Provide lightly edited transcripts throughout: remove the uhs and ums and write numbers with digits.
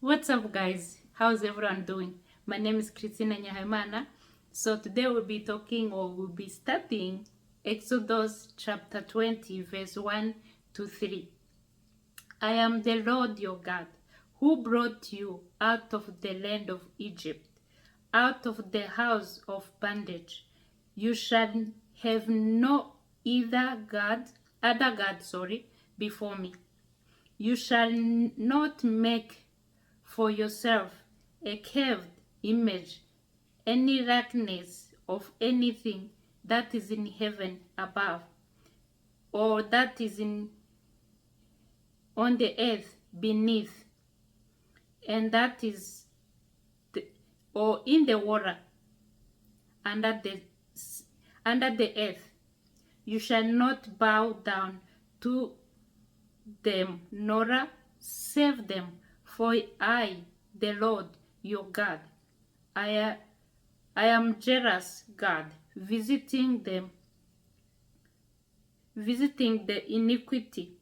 What's up, guys? How's everyone doing? My name is Christina Nyahemana. So today we'll be studying Exodus chapter 20, verse 1 to 3. I am the Lord your God, who brought you out of the land of Egypt, out of the house of bondage. You shall have no other God, before me. You shall not make for yourself a carved image, any likeness of anything that is in heaven above, or that is on the earth beneath, and that is or in the water under the earth. You shall not bow down to them nor serve them, for I, the Lord your God, I am jealous God, visiting the iniquity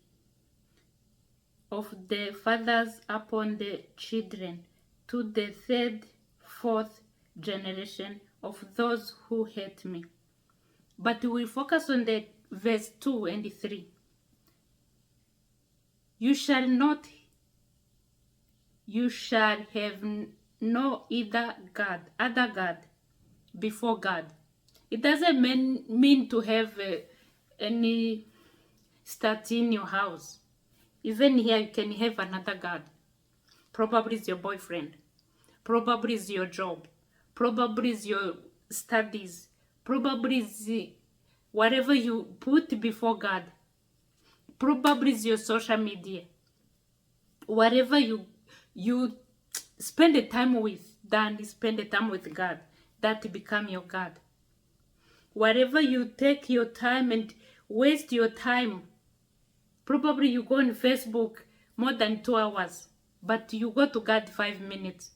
of the fathers upon the children, to the third, fourth generation of those who hate me. But we focus on the verse 2 and 3. You shall have no other God before God. It doesn't mean to have any statue in your house. Even here, you can have another God. Probably it's your boyfriend. Probably it's your job. Probably it's your studies. Probably it's whatever you put before God. Probably it's your social media. Whatever you spend the time with, then spend the time with God. That become your God. Whatever you take your time and waste your time, probably you go on Facebook more than 2 hours, but you go to God 5 minutes.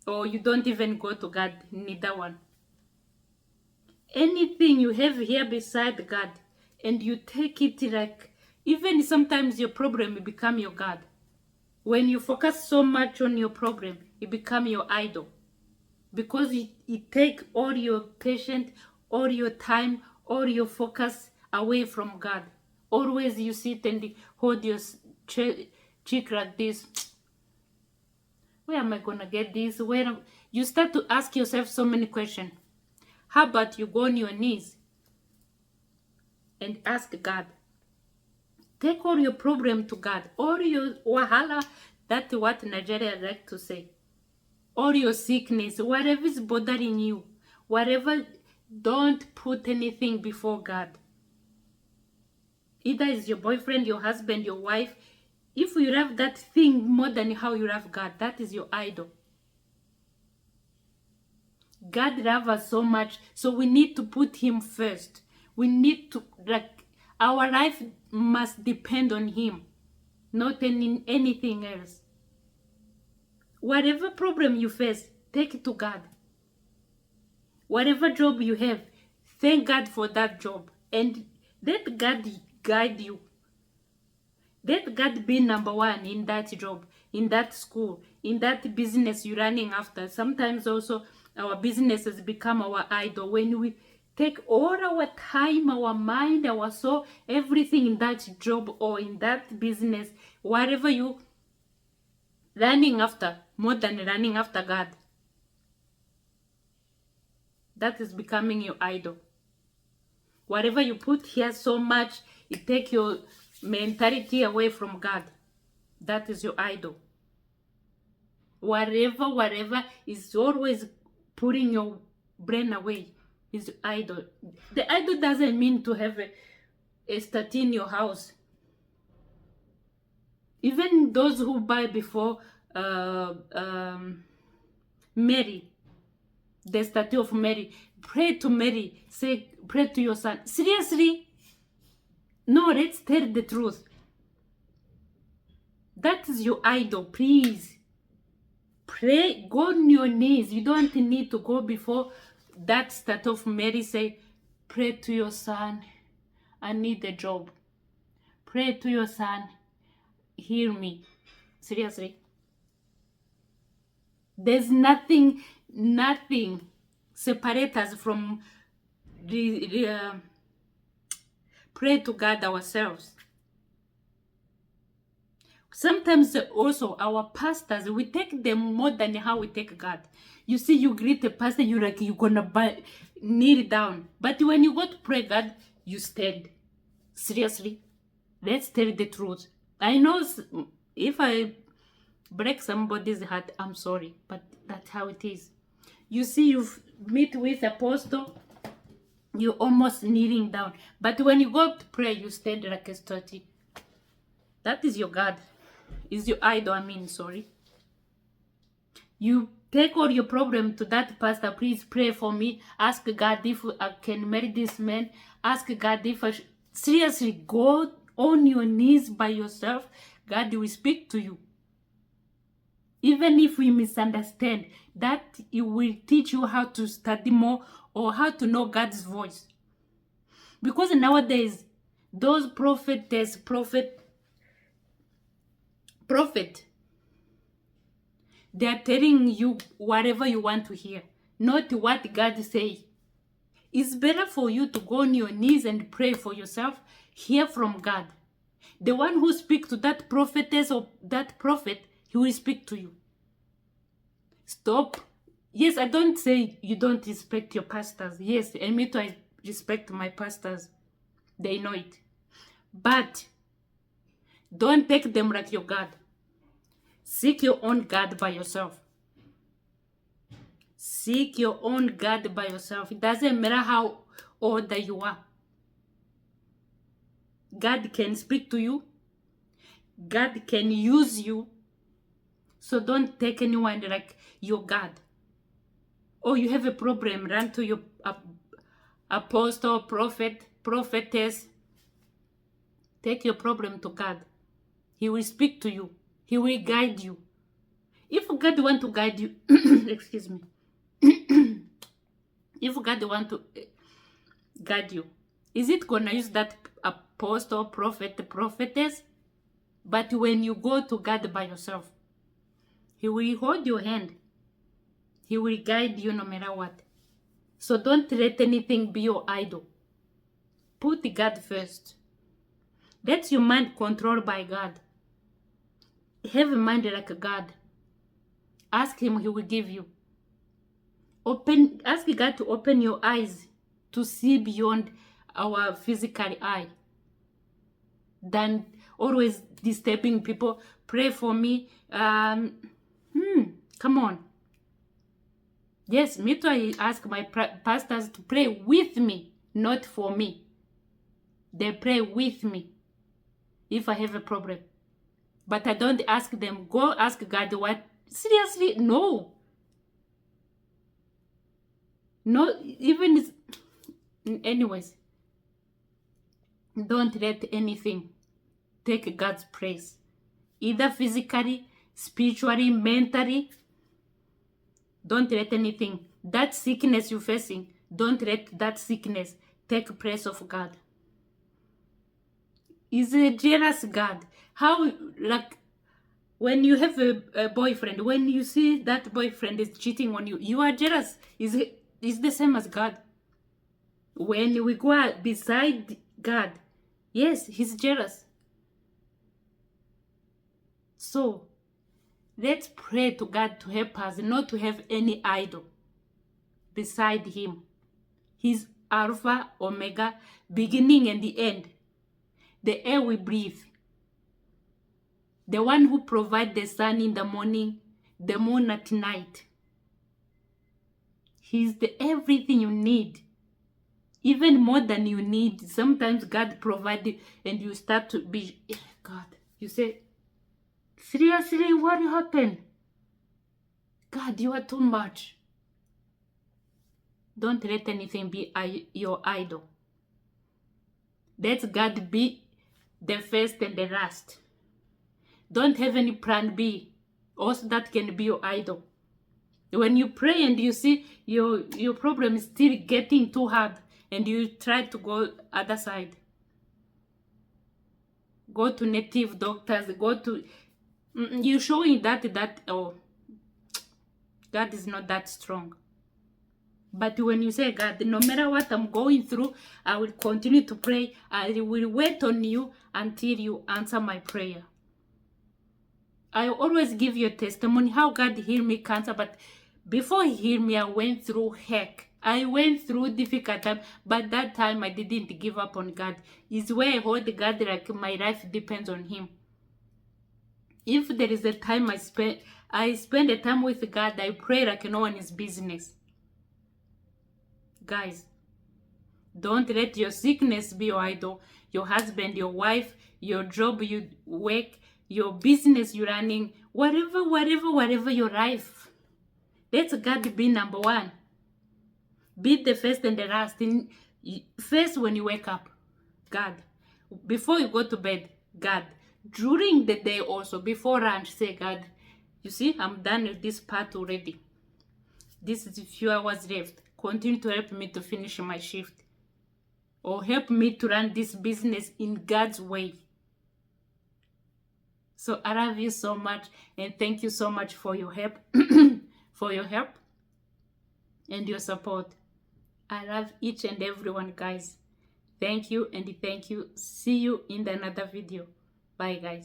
Or you don't even go to God, neither one. Anything you have here beside God, and you take it like, even sometimes your problem will become your God. When you focus so much on your problem, it become your idol. Because it take all your patience, all your time, all your focus away from God. Always you sit and hold your cheek like this. Where am I going to get this? You start to ask yourself so many questions. How about you go on your knees and ask God? Take all your problem to God. All your wahala, that's what Nigeria like to say. All your sickness, whatever is bothering you, whatever, don't put anything before God. Either it's your boyfriend, your husband, your wife. If you love that thing more than how you love God, that is your idol. God loves us so much, so we need to put Him first. We need to, our life must depend on Him, not in anything else. Whatever problem you face, take it to God. Whatever job you have, thank God for that job. And let God guide you. Let God be number one in that job, in that school, in that business you're running after. Sometimes also our businesses become our idol. When we take all our time, our mind, our soul, everything in that job or in that business, whatever you running after, more than running after God, that is becoming your idol. Whatever you put here so much, it takes your mentality away from God. That is your idol. Whatever is always putting your brain away is idol. The idol doesn't mean to have a statue in your house. Even those who buy before Mary, the statue of Mary, pray to Mary, say, pray to your son. Seriously? No, let's tell the truth. That is your idol, please. Pray, go on your knees. You don't need to go before that statue of Mary, say, pray to your son, I need a job. Pray to your son, hear me. Seriously. There's nothing separate us from pray to God ourselves. Sometimes also our pastors, we take them more than how we take God. You see, you greet a pastor, you're like, you're gonna kneel down. But when you go to pray God, you stand. Seriously, let's tell the truth. I know if I break somebody's heart, I'm sorry, but that's how it is. You see, you meet with apostle, you almost kneeling down. But when you go to pray, you stand like a statue. That is your God. Is your idol, I mean, sorry. You take all your problem to that pastor. Please pray for me. Ask God if I can marry this man. Ask God if I seriously, go on your knees by yourself. God will speak to you. Even if we misunderstand, that it will teach you how to study more or how to know God's voice. Because nowadays, those prophet, they are telling you whatever you want to hear, not what God says. It's better for you to go on your knees and pray for yourself, hear from God. The one who speaks to that prophetess or that prophet, he will speak to you. Stop. Yes, I don't say you don't respect your pastors. Yes, and me too, I respect my pastors. They know it. But don't take them like your God. Seek your own God by yourself. Seek your own God by yourself. It doesn't matter how old you are. God can speak to you. God can use you. So don't take anyone like your God. Or you have a problem, run to your apostle, prophet, prophetess. Take your problem to God. He will speak to you. He will guide you. If God want to guide you, excuse me. If God want to guide you, is it gonna use that apostle, prophet, prophetess? But when you go to God by yourself, He will hold your hand. He will guide you no matter what. So don't let anything be your idol. Put God first. Let your mind controlled by God. Have a mind like God. Ask Him, He will give you. Ask God to open your eyes to see beyond our physical eye than always disturbing people. Pray for me. Come on. Yes, me too. I ask my pastors to pray with me, not for me. They pray with me if I have a problem. But I don't ask them, go ask God what. Seriously, no. No, even, anyways, don't let anything take God's praise. Either physically, spiritually, mentally. Don't let anything, that sickness you're facing, don't let that sickness take place of God. He's a jealous God. How, like, when you have a boyfriend, when you see that boyfriend is cheating on you, you are jealous. Is the same as God. When we go out beside God, yes, He's jealous. So, let's pray to God to help us not to have any idol beside Him. He's Alpha, Omega, beginning and the end. The air we breathe. The one who provides the sun in the morning, the moon at night. He's the everything you need. Even more than you need. Sometimes God provides and you start to be, God, you say, seriously, what happened? God, you are too much. Don't let anything be your idol. Let God be the first and the last. Don't have any plan B. Also, that can be your idol. When you pray and you see your problem is still getting too hard and you try to go other side. Go to native doctors. Go to... You're showing that, oh, God is not that strong. But when you say, God, no matter what I'm going through, I will continue to pray. I will wait on you until you answer my prayer. I always give you a testimony how God healed me cancer, but before he healed me, I went through heck. I went through difficult time, but that time I didn't give up on God. It's where I hold God like my life depends on him. If there is a time I spend a time with God, I pray like no one is business. Guys, don't let your sickness be your idol. Your husband, your wife, your job you work, your business you're running, whatever your life. Let God be number one. Be the first and the last. First when you wake up, God. Before you go to bed, God. During the day also, before lunch, say, God, you see, I'm done with this part already. This is a few hours left. Continue to help me to finish my shift. Or help me to run this business in God's way. So I love you so much, and thank you so much for your help, for your help and your support. I love each and everyone, guys. Thank you and thank you. See you in another video. Bye, guys.